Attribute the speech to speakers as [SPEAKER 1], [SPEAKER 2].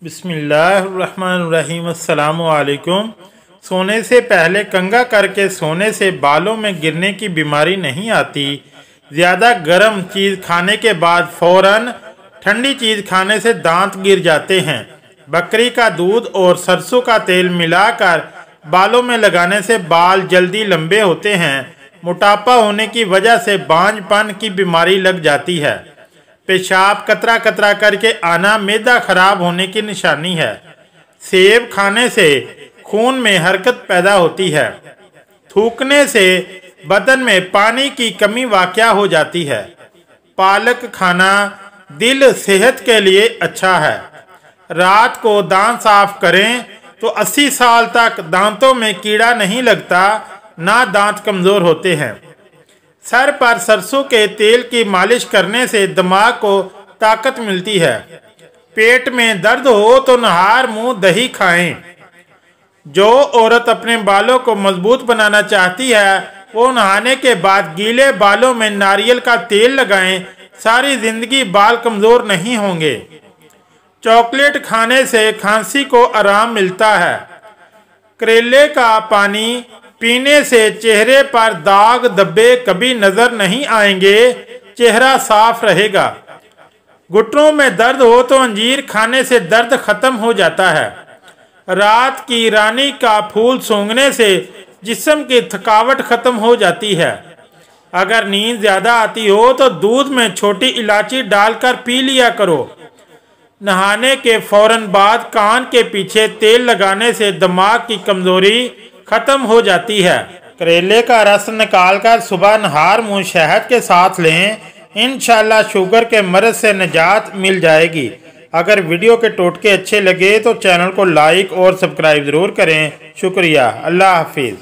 [SPEAKER 1] बिस्मिल्लाहिर्रहमानिर्रहीम। अस्सलामु अलैकुम। सोने से पहले कंघा करके सोने से बालों में गिरने की बीमारी नहीं आती। ज़्यादा गर्म चीज़ खाने के बाद फ़ौरन ठंडी चीज़ खाने से दांत गिर जाते हैं। बकरी का दूध और सरसों का तेल मिलाकर बालों में लगाने से बाल जल्दी लंबे होते हैं। मोटापा होने की वजह से बांझपन की बीमारी लग जाती है। पेशाब कतरा कतरा करके आना मैदा खराब होने की निशानी है। सेब खाने से खून में हरकत पैदा होती है। थूकने से बदन में पानी की कमी वाक़या हो जाती है। पालक खाना दिल सेहत के लिए अच्छा है। रात को दांत साफ करें तो 80 साल तक दांतों में कीड़ा नहीं लगता, ना दांत कमज़ोर होते हैं। सर पर सरसों के तेल की मालिश करने से दिमाग को ताकत मिलती है। पेट में दर्द हो तो नहार मुंह दही खाएं। जो औरत अपने बालों को मजबूत बनाना चाहती है वो नहाने के बाद गीले बालों में नारियल का तेल लगाएं। सारी जिंदगी बाल कमज़ोर नहीं होंगे। चॉकलेट खाने से खांसी को आराम मिलता है। करेले का पानी पीने से चेहरे पर दाग धब्बे कभी नजर नहीं आएंगे, चेहरा साफ रहेगा। घुटनों में दर्द हो तो अंजीर खाने से दर्द खत्म हो जाता है। रात की रानी का फूल सूंघने से जिस्म की थकावट खत्म हो जाती है। अगर नींद ज्यादा आती हो तो दूध में छोटी इलायची डालकर पी लिया करो। नहाने के फौरन बाद कान के पीछे तेल लगाने से दिमाग की कमजोरी खत्म हो जाती है। करेले का रस निकालकर सुबह नहार मुंह शहद के साथ लें। इंशाल्लाह शुगर के मर्ज से निजात मिल जाएगी। अगर वीडियो के टोटके अच्छे लगे तो चैनल को लाइक और सब्सक्राइब ज़रूर करें। शुक्रिया। अल्लाह हाफिज़।